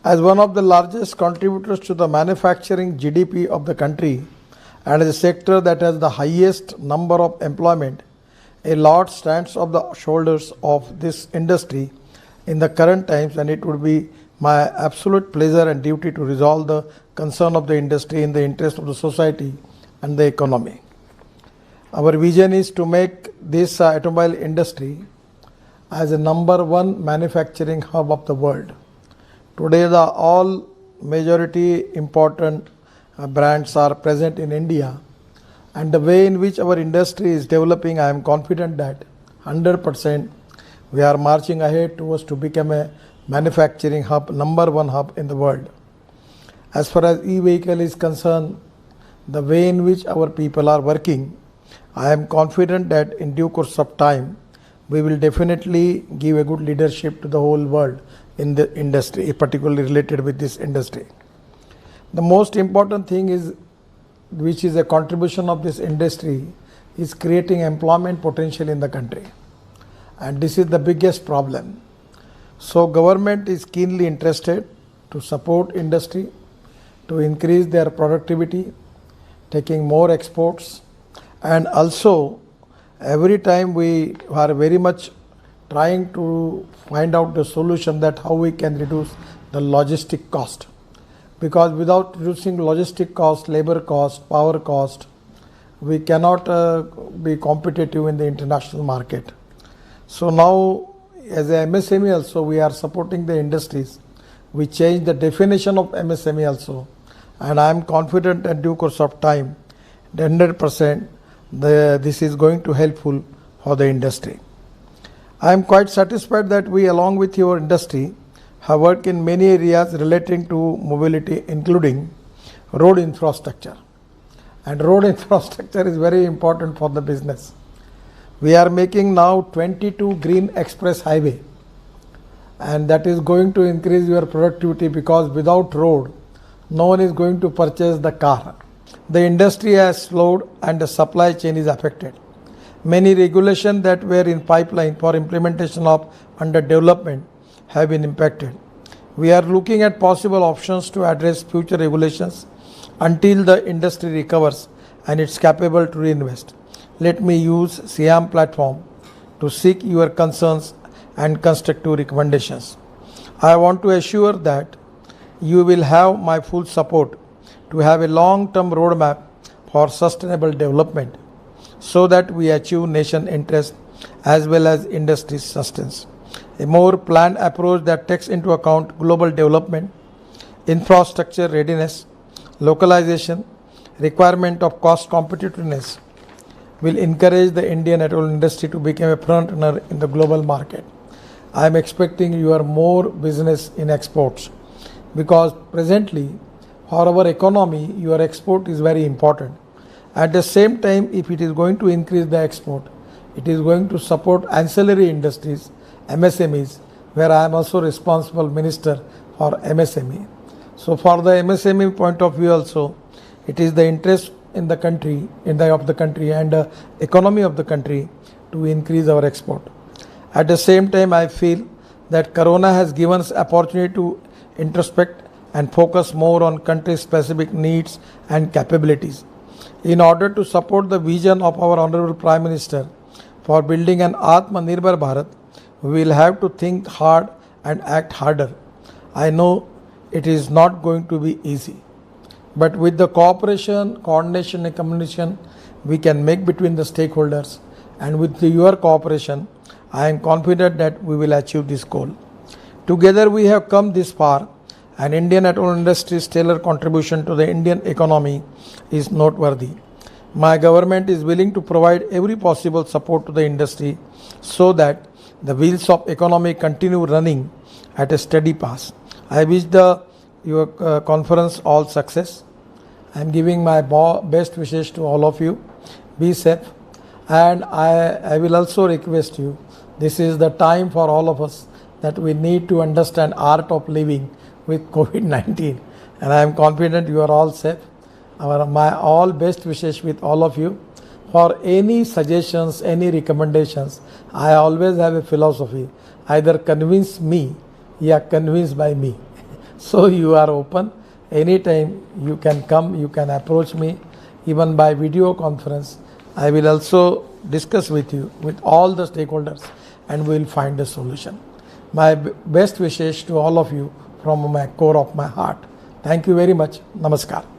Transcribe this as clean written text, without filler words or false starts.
As one of the largest contributors to the manufacturing GDP of the country and as a sector that has the highest number of employment, a lot stands on the shoulders of this industry in the current times, and it would be my absolute pleasure and duty to resolve the concern of the industry in the interest of the society and the economy. Our vision is to make this automobile industry as a number one manufacturing hub of the world. Today, the all majority important brands are present in India, and the way in which our industry is developing, I am confident that 100% we are marching ahead towards to become a manufacturing hub, number one hub in the world. As far as e-vehicle is concerned, the way in which our people are working, I am confident that in due course of time, we will definitely give a good leadership to the whole world in the industry, particularly related with this industry. The most important thing is, which is a contribution of this industry, is creating employment potential in the country. And this is the biggest problem. So government is keenly interested to support industry, to increase their productivity, taking more exports, and also every time we are very much trying to find out the solution that how we can reduce the logistic cost. Because without reducing logistic cost, labor cost, power cost, we cannot be competitive in the international market. So now as a MSME also we are supporting the industries. We change the definition of MSME also, and I am confident in due course of time 100% this is going to helpful for the industry. I am quite satisfied that we along with your industry have worked in many areas relating to mobility, including road infrastructure. And road infrastructure is very important for the business. We are making now 22 green express highway, and that is going to increase your productivity, because without road, no one is going to purchase the car. The industry has slowed and the supply chain is affected. Many regulations that were in pipeline for implementation of under development have been impacted. We are looking at possible options to address future regulations until the industry recovers and it's capable to reinvest. Let me use SIAM platform to seek your concerns and constructive recommendations. I want to assure that you will have my full support to have a long-term roadmap for sustainable development so that we achieve nation interest as well as industry sustenance. A more planned approach that takes into account global development, infrastructure readiness, localization, requirement of cost competitiveness will encourage the Indian automobile industry to become a front runner in the global market. I am expecting your more business in exports, because presently for our economy your export is very important. At the same time, if it is going to increase the export, it is going to support ancillary industries, MSMEs, where I am also responsible minister for MSME. So for the MSME point of view also, it is the interest in the country, of the country and economy of the country to increase our export. At the same time, I feel that Corona has given us opportunity to introspect and focus more on country-specific needs and capabilities. In order to support the vision of our Honorable Prime Minister for building an Atmanirbhar Bharat, we will have to think hard and act harder. I know it is not going to be easy, but with the cooperation, coordination and communication we can make between the stakeholders, and with your cooperation, I am confident that we will achieve this goal. Together we have come this far, and Indian automobile industry's stellar contribution to the Indian economy is noteworthy. My government is willing to provide every possible support to the industry so that the wheels of economy continue running at a steady pace. I wish your conference all success. I am giving my best wishes to all of you. Be safe, and I will also request you, this is the time for all of us that we need to understand art of living with COVID-19, and I am confident you are all safe. My all best wishes with all of you. For any suggestions, any recommendations, I always have a philosophy, either convince me or convinced by me. So you are open anytime. You can come, you can approach me even by video conference. I will also discuss with you, with all the stakeholders, and we will find a solution. My best wishes to all of you from my core of my heart. Thank you very much. Namaskar.